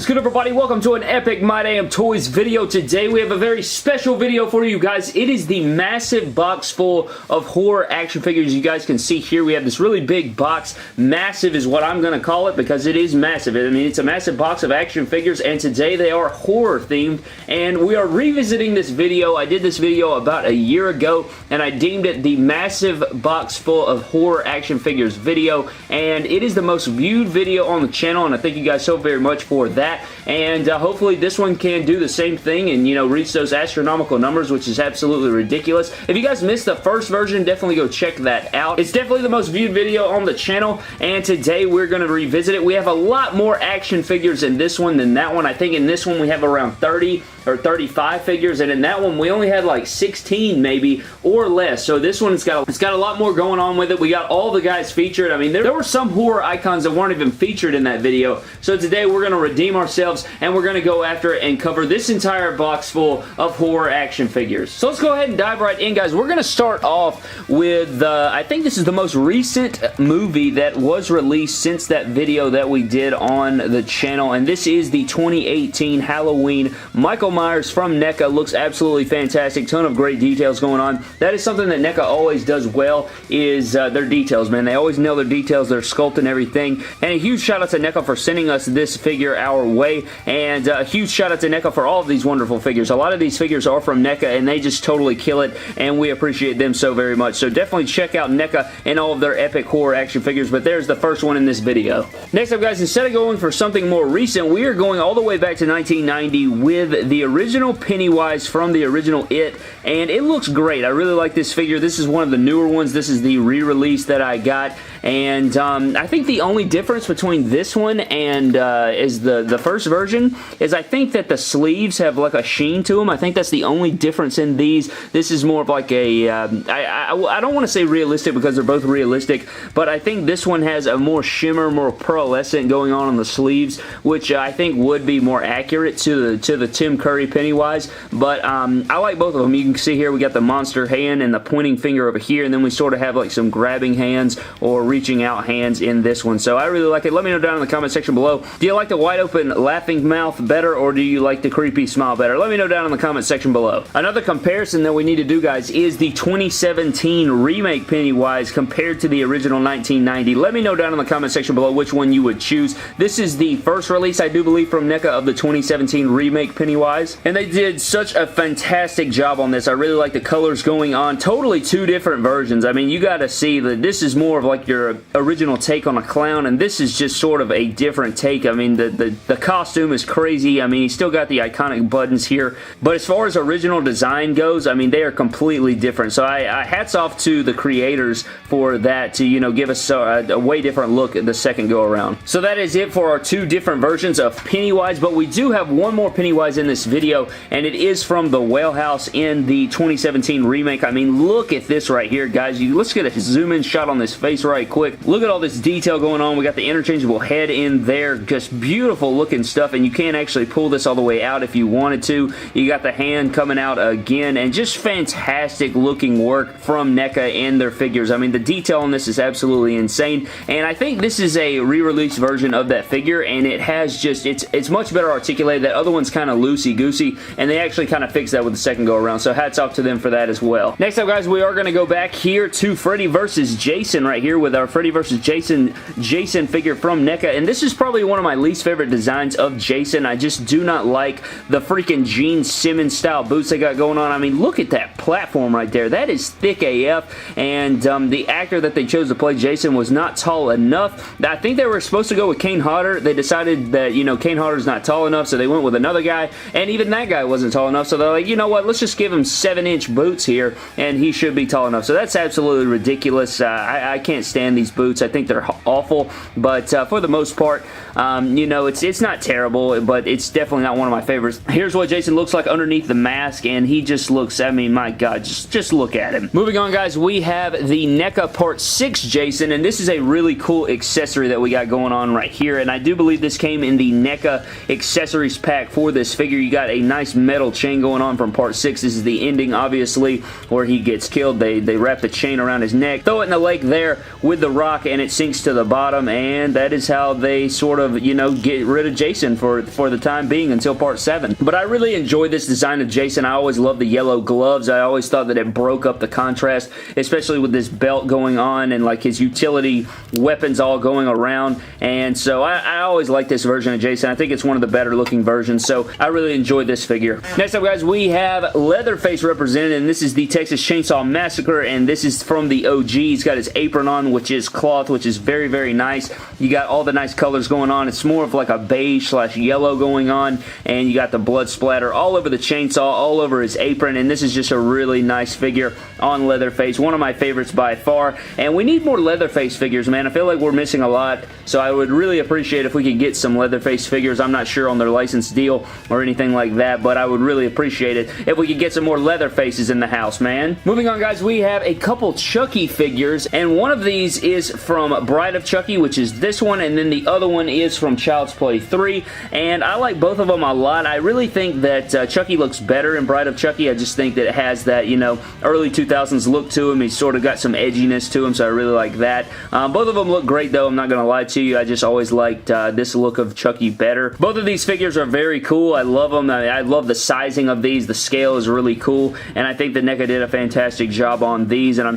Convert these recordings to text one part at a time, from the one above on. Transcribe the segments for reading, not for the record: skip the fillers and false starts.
What is good, everybody? Welcome to an epic My Damn Toys video. Today we have a very special video for you guys. It is the massive box full of horror action figures. You guys can see here we have this really big box. Massive is what I'm going to call it because it is massive. I mean, it's a massive box of action figures, and today they are horror themed, and we are revisiting this video. I did this video about a year ago, and I deemed it the massive box full of horror action figures video, and it is the most viewed video on the channel, and I thank you guys so very much for that. And hopefully this one can do the same thing and, you know, reach those astronomical numbers, which is absolutely ridiculous. If you guys missed the first version, definitely go check that out. It's definitely the most viewed video on the channel, and today we're going to revisit it. We have a lot more action figures in this one than that one. I think in this one we have around 30 or 35 figures, and in that one we only had like 16 maybe or less. So this one's got a lot more going on with it. We got all the guys featured. I mean, there were some horror icons that weren't even featured in that video. So today we're going to redeem ourselves, and we're going to go after it and cover this entire box full of horror action figures. So let's go ahead and dive right in, guys. We're going to start off with, I think this is the most recent movie that was released since that video that we did on the channel, and this is the 2018 Halloween Michael Myers from NECA. Looks absolutely fantastic. Ton of great details going on. That is something that NECA always does well, is their details, man. They always nail their details, their sculpt and everything. And a huge shout out to NECA for sending us this figure our way, and a huge shout out to NECA for all of these wonderful figures. A lot of these figures are from NECA, and they just totally kill it, and we appreciate them so very much. So definitely check out NECA and all of their epic horror action figures, but there's the first one in this video. Next up, guys, instead of going for something more recent, we are going all the way back to 1990 with the original Pennywise from the original It, and it looks great. I really like this figure. This is one of the newer ones. This is the re-release that I got, and I think the only difference between this one and is the first version is I think that the sleeves have like a sheen to them. I think that's the only difference in these. This is more of like a I don't want to say realistic because they're both realistic, but I think this one has a more shimmer, more pearlescent going on the sleeves, which I think would be more accurate to the Tim Curry Pennywise. But I like both of them. You can see here we got the monster hand and the pointing finger over here, and then we sort of have like some grabbing hands or reaching out hands in this one. So I really like it. Let me know down in the comment section below. Do you like the wide open laughing mouth better, or do you like the creepy smile better? Let me know down in the comment section below. Another comparison that we need to do, guys, is the 2017 remake Pennywise compared to the original 1990. Let me know down in the comment section below which one you would choose. This is the first release, I do believe, from NECA of the 2017 remake Pennywise, and they did such a fantastic job on this. I really like the colors going on. Totally two different versions. I mean, you got to see that this is more of like your original take on a clown, and this is just sort of a different take. I mean, the costume is crazy. I mean, he's still got the iconic buttons here, but as far as original design goes, I mean, they are completely different. So I hats off to the creators for that, to, you know, give us a way different look the second go around. So that is it for our two different versions of Pennywise, but we do have one more Pennywise in this video, and it is from the Well House in the 2017 remake. I mean, look at this right here, guys. Let's get a zoom in shot on this face right quick. Look at all this detail going on. We got the interchangeable head in there. Just beautiful looking stuff, and you can actually pull this all the way out if you wanted to. You got the hand coming out again, and just fantastic looking work from NECA and their figures. I mean, the detail on this is absolutely insane, and I think this is a re-release version of that figure, and it has just, it's much better articulated. That other one's kind of loosey-goosey, and they actually kind of fixed that with the second go around, so hats off to them for that as well. Next up, guys, we are going to go back here to Freddy vs. Jason right here with our Freddy vs. Jason figure from NECA, and this is probably one of my least favorite designs of Jason. I just do not like the freaking Gene Simmons style boots they got going on. I mean, look at that platform right there. That is thick AF, and the actor that they chose to play Jason was not tall enough. I think they were supposed to go with Kane Hodder. They decided that, you know, Kane Hodder's not tall enough, so they went with another guy, and even that guy wasn't tall enough, so they're like, you know what, let's just give him 7-inch boots here, and he should be tall enough. So that's absolutely ridiculous. I can't stand these boots. I think they're awful, but for the most part, you know, it's not terrible, but it's definitely not one of my favorites. Here's what Jason looks like underneath the mask, and he just looks, I mean, my God, just look at him. Moving on, guys, we have the NECA Part 6 Jason, and this is a really cool accessory that we got going on right here, and I do believe this came in the NECA accessories pack for this figure. You got a nice metal chain going on from part 6. This is the ending, obviously, where he gets killed. They wrap the chain around his neck, throw it in the lake there with the rock, and it sinks to the bottom, and that is how they sort of, you know, get rid of Jason for the time being until part 7. But I really enjoyed this design of Jason. I always loved the yellow gloves. I always thought that it broke up the contrast, especially with this belt going on and like his utility weapons all going around, and so I always like this version of Jason. I think it's one of the better looking versions, so I really enjoyed this figure. Next up, guys, we have Leatherface represented, and this is the Texas Chainsaw Massacre, and this is from the OG. He's got his apron on, which is cloth, which is very, very nice. You got all the nice colors going on. It's more of like a beige / yellow going on, and you got the blood splatter all over the chainsaw, all over his apron, and this is just a really nice figure on Leatherface. One of my favorites by far, and we need more Leatherface figures, man. I feel like we're missing a lot, so I would really appreciate if we could get some Leatherface figures. I'm not sure on their license deal or anything like that, but I would really appreciate it if we could get some more Leatherfaces in the house, man. Moving on, guys, we have a couple Chucky figures, and one of these is from Bride of Chucky, which is this one, and then the other one is from Child's Play 3, and I like both of them a lot. I really think that Chucky looks better in Bride of Chucky. I just think that it has that, you know, early 2000s look to him. He's sort of got some edginess to him, so I really like that. Both of them look great, though. I'm not going to lie to you. I just always liked this look of Chucky better. Both of these figures are very cool. I love them. I love the sizing of these. The scale is really cool, and I think that NECA did a fantastic job on these, and I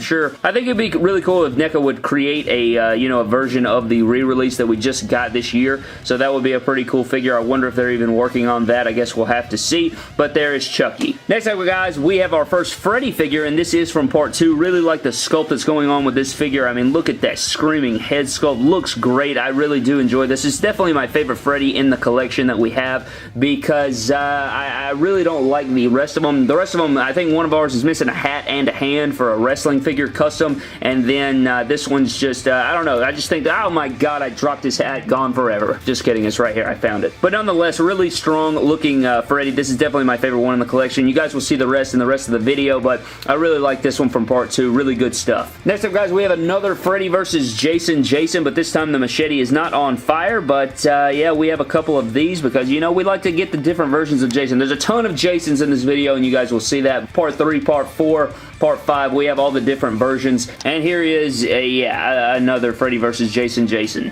think it'd be really cool if NECA would create a, you know, a version of the re-release that we just got this year, so that would be a pretty cool figure. I wonder if they're even working on that. I guess we'll have to see, but there is Chucky. Next up, guys, we have our first Freddy figure, and this is from part 2. Really like the sculpt that's going on with this figure. I mean, look at that screaming head sculpt. Looks great. I really do enjoy this. It's definitely my favorite Freddy in the collection that we have, because I really don't like the rest of them. The rest of them, I think one of ours is missing a hat and a hand for a wrestling figure custom, and then this one's just, I don't know, I just think that, oh my god, I dropped his hat, gone forever. Just kidding, it's right here, I found it. But nonetheless, really strong looking Freddy. This is definitely my favorite one in the collection. You guys will see the rest in the rest of the video, but I really like this one from part 2. Really good stuff. Next up, guys, we have another Freddy versus Jason, but this time the machete is not on fire, but yeah, we have a couple of these because, you know, we like to get the different versions of Jason. There's a ton of Jasons in this video, and you guys will see that. Part 3, Part 4, Part 5, we have all the different versions, and here is another Freddy versus Jason.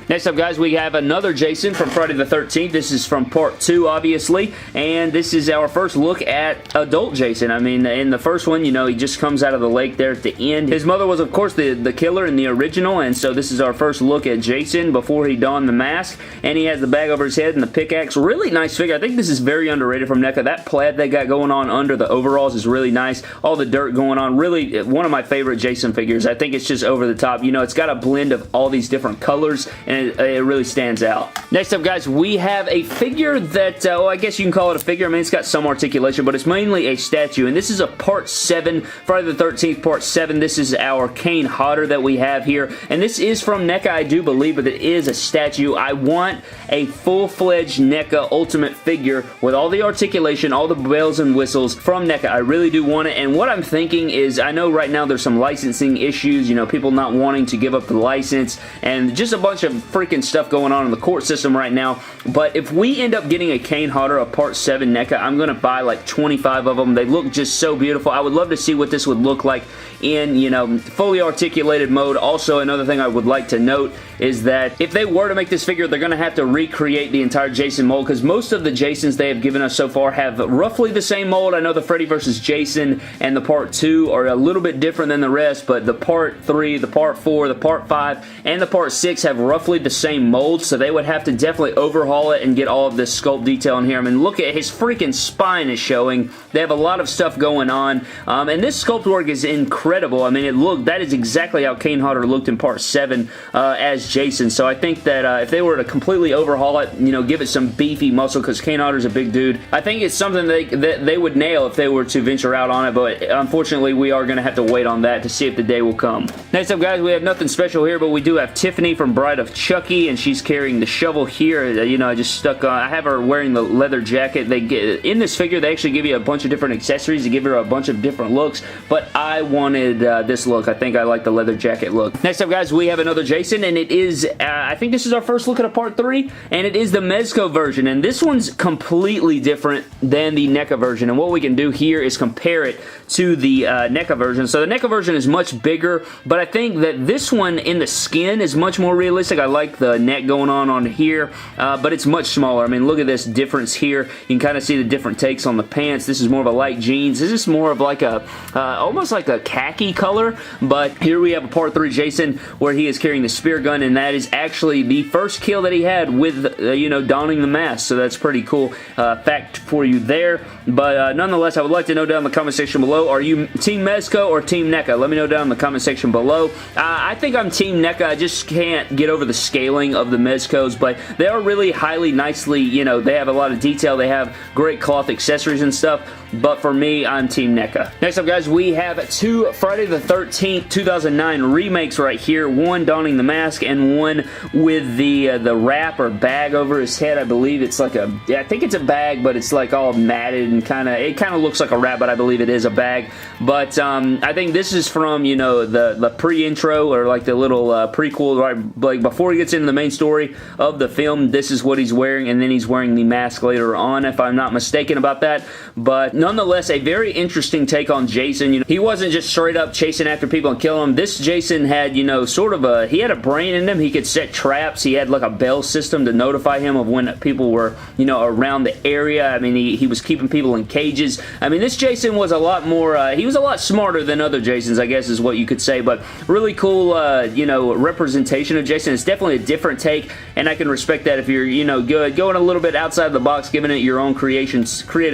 Next up, guys, we have another Jason from Friday the 13th. This is from Part 2, obviously, and this is our first look at adult Jason. I mean, in the first one, you know, he just comes out of the lake there at the end. His mother was, of course, the killer in the original, and so this is our first look at Jason before he donned the mask, and he has the bag over his head and the pickaxe. Really nice figure. I think this is very underrated from NECA. That plaid they got going on under the overalls is really nice. All the dirt going on. Really one of my favorite Jason figures. I think it's just over the top. You know, it's got a blend of all these different colors, and it really stands out. Next up, guys, we have a figure that, well, I guess you can call it a figure. I mean, it's got some articulation, but it's mainly a statue, and this is a Part 7, Friday the 13th, Part 7. This is our Kane Hodder that we have here, and this is from NECA, I do believe, but it is a statue. I want a full-fledged NECA Ultimate figure with all the articulation, all the bells and whistles from NECA. I really do want it, and what I'm thinking is, I know right now there's some licensing issues, you know, people not wanting to give up the license, and just a bunch of freaking stuff going on in the court system right now, but if we end up getting a Kane Hodder, a Part 7 NECA, I'm going to buy like 25 of them. They look just so beautiful. I would love to see what this would look like in, you know, fully articulated mode. Also, another thing I would like to note is that if they were to make this figure, they're going to have to recreate the entire Jason mold, because most of the Jasons they have given us so far have roughly the same mold. I know the Freddy vs. Jason and the Part 2 are a little bit different than the rest, but the Part 3, the Part 4, the Part 5, and the Part 6 have roughly the same mold, so they would have to definitely overhaul it and get all of this sculpt detail in here. I mean, look at his freaking spine is showing. They have a lot of stuff going on, and this sculpt work is incredible. I mean, that is exactly how Kane Hodder looked in Part 7 as Jason, so I think that if they were to completely overhaul it, you know, give it some beefy muscle, because Kane Hodder's a big dude, I think it's something that they would nail if they were to venture out on it, but unfortunately, we are going to have to wait on that to see if the day will come. Next up, guys, we have nothing special here, but we do have Tiffany from Bride of Chucky, and she's carrying the shovel here. You know, I just stuck on, I have her wearing the leather jacket. They get in this figure, they actually give you a bunch of different accessories to give her a bunch of different looks, but I wanted this look. I think I like the leather jacket look. Next up, guys, we have another Jason, and it it is, I think this is our first look at a part 3, and it is the Mezco version, and this one's completely different than the NECA version, and what we can do here is compare it to the NECA version. So the NECA version is much bigger, but I think that this one in the skin is much more realistic. I like the neck going on here, but it's much smaller. I mean, look at this difference here. You can kind of see the different takes on the pants. This is more of a light jeans. This is more of like a, almost like a khaki color, but here we have a part 3 Jason where he is carrying the spear gun, and that is actually the first kill that he had with, you know, donning the mask, so that's pretty cool fact for you there. But nonetheless, I would like to know down in the comment section below, are you Team Mezco or Team NECA? Let me know down in the comment section below. I think I'm Team NECA. I just can't get over the scaling of the Mezcos, but they are really highly, nicely, you know, they have a lot of detail. They have great cloth accessories and stuff, but for me, I'm Team NECA. Next up, guys, we have 2 Friday the 13th, 2009 remakes right here. One donning the mask and one with the wrap or bag over his head. I believe it's like a, yeah, I think it's a bag, but it's like all matted and it kind of looks like a wrap, but I believe it is a bag. But I think this is from, you know, the pre-intro or like the little prequel, right? Like before he gets into the main story of the film, this is what he's wearing, and then he's wearing the mask later on, if I'm not mistaken about that. But nonetheless, a very interesting take on Jason. You know, he wasn't just straight up chasing after people and killing them. This Jason had, you know, sort of he had a brain in him. He could set traps. He had like a bell system to notify him of when people were, you know, around the area. I mean, he was keeping people in cages. I mean, this Jason was a lot more, he was a lot smarter than other Jasons, I guess is what you could say, but really cool, you know, representation of Jason. It's definitely a different take, and I can respect that if you're, you know, good, going a little bit outside the box, giving it your own creative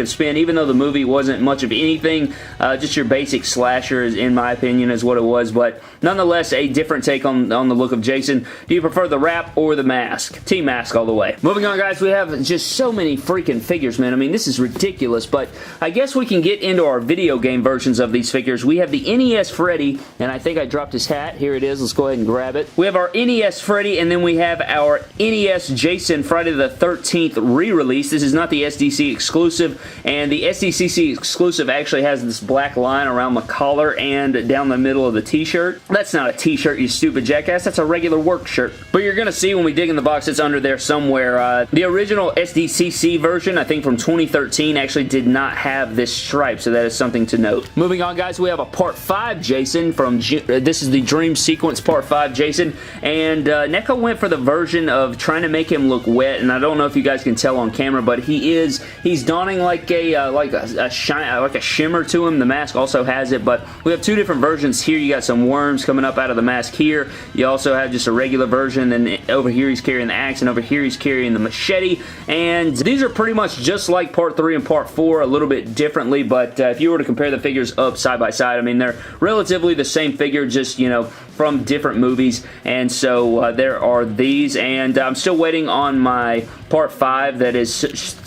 spin, even though the movie wasn't much of anything, just your basic slasher, in my opinion, is what it was, but nonetheless, a different take on the look of Jason. Do you prefer the wrap or the mask? Team Mask all the way. Moving on, guys, we have just so many freaking figures, man. I mean, this is ridiculous, but I guess we can get into our video game versions of these figures. We have the NES Freddy, and I think I dropped his hat. Here it is. Let's go ahead and grab it. We have our NES Freddy, and then we have our NES Jason Friday the 13th re-release. This is not the SDC exclusive, and the SDCC exclusive actually has this black line around the collar and down the middle of the t-shirt. That's not a t-shirt, you stupid jackass. That's a regular work shirt. But you're going to see when we dig in the box, it's under there somewhere. The original SDCC version, I think from 2013, actually did not have this stripe, so that is something to note. Moving on, guys, we have a Part 5 Jason from, this is the Dream Sequence Part 5 Jason, and NECA went for the version of trying to make him look wet, and I don't know if you guys can tell on camera, but he's donning like a shimmer to him. The mask also has it, but we have 2 different versions here. You got some worms coming up out of the mask here. You also have just a regular version, and over here he's carrying the axe, and over here he's carrying the machete, and these are pretty much just like Part 3 and Part 4, a little bit differently, but if you were to compare the figures up side by side, I mean, they're relatively the same figure, just, you know, from different movies, and so there are these, and I'm still waiting on my Part 5 that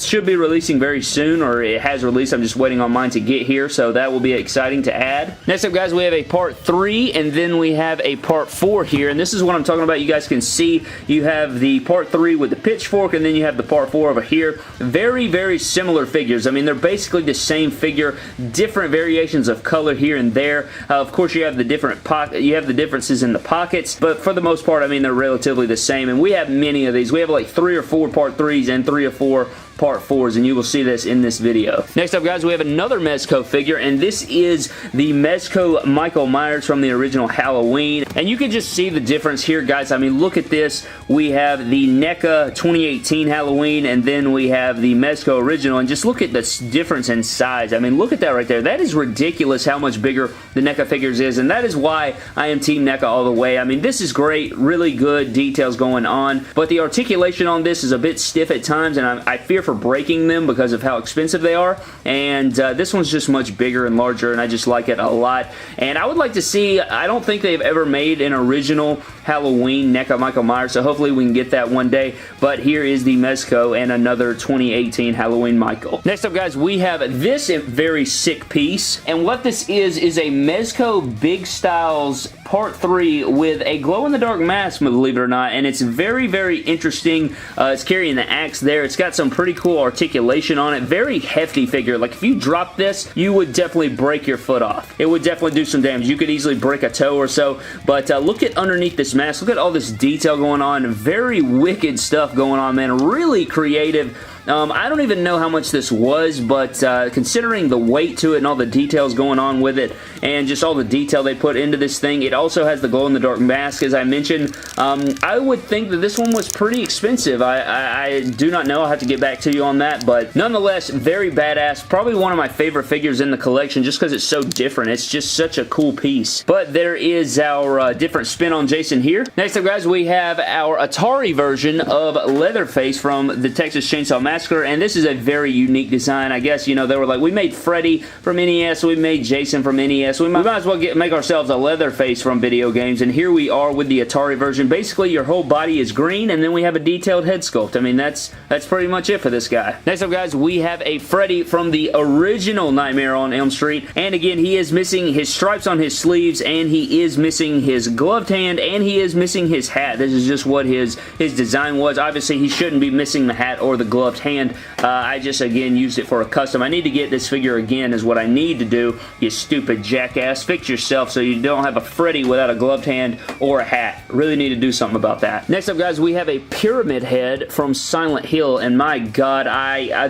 should be releasing very soon, or it has released. I'm just waiting on mine to get here, so that will be exciting to add. Next up, guys, we have a Part 3, and then we have a Part 4 here, and this is what I'm talking about. You guys can see you have the Part 3 with the pitchfork, and then you have the Part 4 over here. Very, very similar figures. I mean, they're basically the same figure, different variations of color here and there. Of course, you have the differences in the pockets, but for the most part, I mean, they're relatively the same, and we have many of these. We have like 3 or 4 Part 3s and 3 or 4 Part 4s, and you will see this in this video. Next up, guys, we have another Mezco figure, and this is the Mezco Michael Myers from the original Halloween, and you can just see the difference here, guys. I mean, look at this. We have the NECA 2018 Halloween, and then we have the Mezco original, and just look at the difference in size. I mean, look at that right there. That is ridiculous how much bigger the NECA figures is, and that is why I am Team NECA all the way. I mean, this is great, really good details going on, but the articulation on this is a bit stiff at times, and I fear for breaking them because of how expensive they are, and this one's just much bigger and larger, and I just like it a lot. And I would like to see, I don't think they've ever made an original Halloween NECA Michael Myers, so hopefully we can get that one day, but here is the Mezco and another 2018 Halloween Michael. Next up, guys, we have this very sick piece, and what this is a Mezco Big Styles part 3 with a glow-in-the-dark mask, believe it or not, and it's very, very interesting. It's carrying the axe there. It's got some pretty cool articulation on it. Very hefty figure. Like, if you drop this, you would definitely break your foot off. It would definitely do some damage. You could easily break a toe or so, but look at underneath this mask. Look at all this detail going on. Very wicked stuff going on, man. Really creative. I don't even know how much this was, but considering the weight to it and all the details going on with it and just all the detail they put into this thing, it also has the glow-in-the-dark mask, as I mentioned. I would think that this one was pretty expensive. I do not know. I'll have to get back to you on that, but nonetheless, very badass. Probably one of my favorite figures in the collection just because it's so different. It's just such a cool piece. But there is our different spin on Jason here. Next up, guys, we have our Atari version of Leatherface from the Texas Chainsaw Massacre, and this is a very unique design. I guess, you know, they were like, we made Freddy from NES, we made Jason from NES, we might as well make ourselves a Leatherface from video games, and here we are with the Atari version. Basically, your whole body is green, and then we have a detailed head sculpt. I mean, that's pretty much it for this guy. Next up, guys, we have a Freddy from the original Nightmare on Elm Street, and again, he is missing his stripes on his sleeves, and he is missing his gloved hand, and he is missing his hat. This is just what his design was. Obviously, he shouldn't be missing the hat or the gloved hand. I just, again, used it for a custom. I need to get this figure again is what I need to do, you stupid jackass. Fix yourself so you don't have a Freddy without a gloved hand or a hat. Really need to do something about that. Next up, guys, we have a Pyramid Head from Silent Hill, and my God,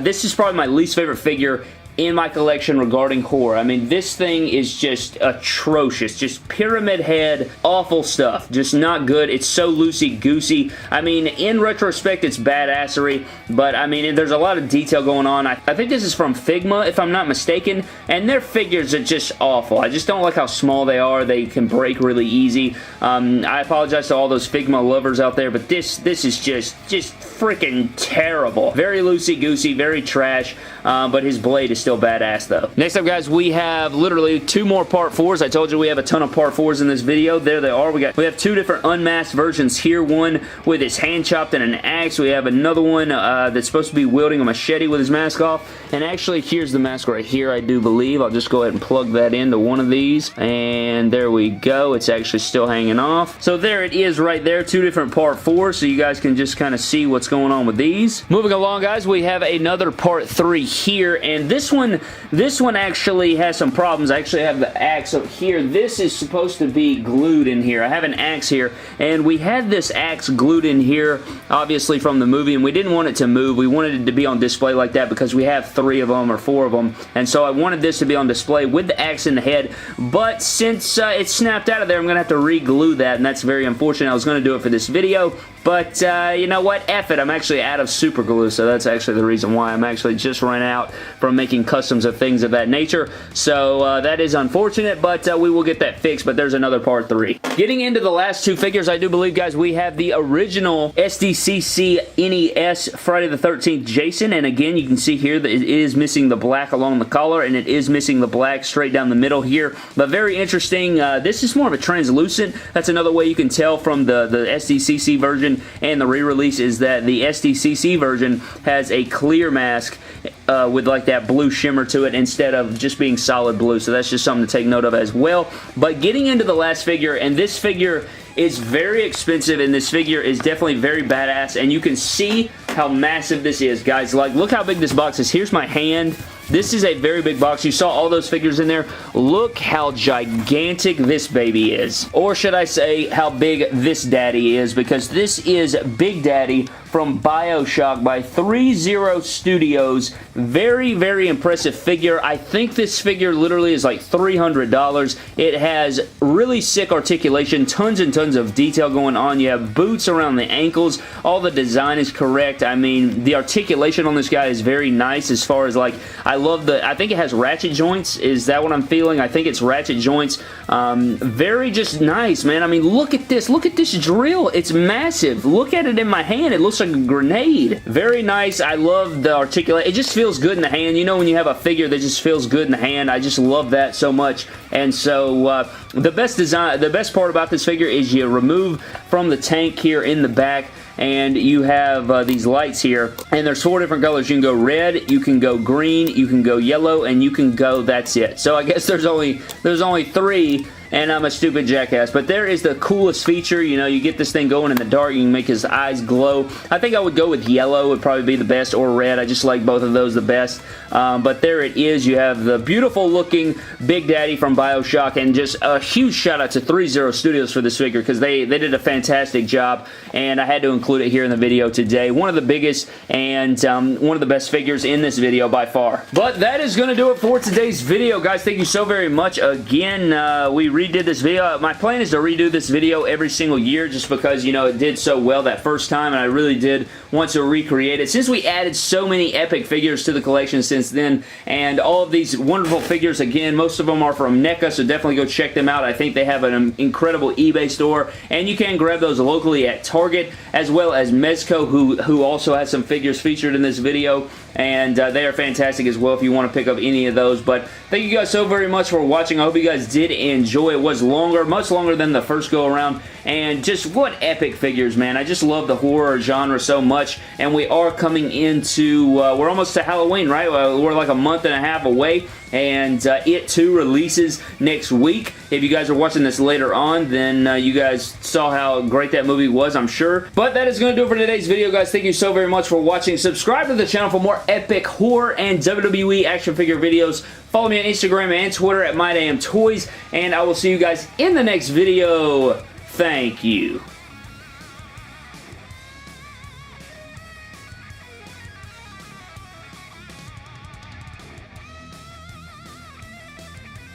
this is probably my least favorite figure in my collection regarding horror. I mean, this thing is just atrocious. Just Pyramid Head, awful stuff. Just not good. It's so loosey-goosey. I mean, in retrospect, it's badassery, but I mean, there's a lot of detail going on. I think this is from Figma, if I'm not mistaken, and their figures are just awful. I just don't like how small they are. They can break really easy. I apologize to all those Figma lovers out there, but this is just freaking terrible. Very loosey-goosey, very trash, but his blade is still badass though. Next up, guys, we have literally 2 more Part 4s. I told you we have a ton of Part 4s in this video. There they are. We have 2 different unmasked versions here. One with his hand chopped and an axe. We have another one that's supposed to be wielding a machete with his mask off. And actually, here's the mask right here, I do believe. I'll just go ahead and plug that into one of these. And there we go. It's actually still hanging off. So there it is right there. 2 different Part 4s, so you guys can just kind of see what's going on with these. Moving along, guys, we have another Part 3 here. And this one actually has some problems. I actually have the axe up here. This is supposed to be glued in here. I have an axe here, and we had this axe glued in here, obviously from the movie, and we didn't want it to move. We wanted it to be on display like that because we have 3 of them or 4 of them, and so I wanted this to be on display with the axe in the head, but since it snapped out of there, I'm going to have to re-glue that, and that's very unfortunate. I was going to do it for this video, but you know what? F it. I'm actually out of super glue, so that's actually the reason why. I'm actually just run out from making customs of things of that nature, so that is unfortunate, but we will get that fixed, but there's another Part 3. Getting into the last 2 figures, I do believe, guys, we have the original SDCC NES Friday the 13th Jason, and again, you can see here that it is missing the black along the collar, and it is missing the black straight down the middle here, but very interesting. This is more of a translucent. That's another way you can tell from the SDCC version and the re-release is that the SDCC version has a clear mask with like that blue shimmer to it instead of just being solid blue, so that's just something to take note of as well. But getting into the last figure, and this figure is very expensive, and this figure is definitely very badass, and you can see how massive this is, guys. Like, look how big this box is. Here's my hand. This is a very big box. You saw all those figures in there. Look how gigantic this baby is. Or should I say how big this daddy is, because this is Big Daddy from BioShock by 30 Studios. Very, very impressive figure. I think this figure literally is like $300. It has really sick articulation, tons and tons of detail going on. You have boots around the ankles. All the design is correct. I mean, the articulation on this guy is very nice as far as like, I think it has ratchet joints. Is that what I'm feeling? I think it's ratchet joints. Very just nice, man. I mean, look at this. Look at this drill. It's massive. Look at it in my hand. It looks like a grenade. Very nice. I love the articulation. It just feels good in the hand. You know when you have a figure that just feels good in the hand? I just love that so much. And so the best part about this figure is you remove from the tank here in the back, and you have these lights here, and there's 4 different colors. You can go red, you can go green, you can go yellow, and you can go, that's it. So I guess there's only 3, and I'm a stupid jackass. But there is the coolest feature. You know, you get this thing going in the dark. You can make his eyes glow. I think I would go with yellow would probably be the best, or red. I just like both of those the best. But there it is. You have the beautiful looking Big Daddy from BioShock, and just a huge shout out to 30 Studios for this figure, because they did a fantastic job, and I had to include it here in the video today. One of the biggest and one of the best figures in this video by far. But that is going to do it for today's video, guys. Thank you so very much. Again, we redid this video. My plan is to redo this video every single year, just because, you know, it did so well that first time, and I really did want to recreate it. Since we added so many epic figures to the collection since then, and all of these wonderful figures, again, most of them are from NECA, so definitely go check them out. I think they have an incredible eBay store, and you can grab those locally at Target, as well as Mezco, who also has some figures featured in this video, and they are fantastic as well if you want to pick up any of those. But thank you guys so very much for watching. I hope you guys did enjoy. It was longer, much longer than the first go around, and just what epic figures, man. I just love the horror genre so much, and we are coming into, we're almost to Halloween, right? We're like a month and a half away, and It 2 releases next week. If you guys are watching this later on, then you guys saw how great that movie was, I'm sure. But that is going to do it for today's video, guys. Thank you so very much for watching. Subscribe to the channel for more epic horror and WWE action figure videos. Follow me on Instagram and Twitter at MyDamnToys, and I will see you guys in the next video. Thank you.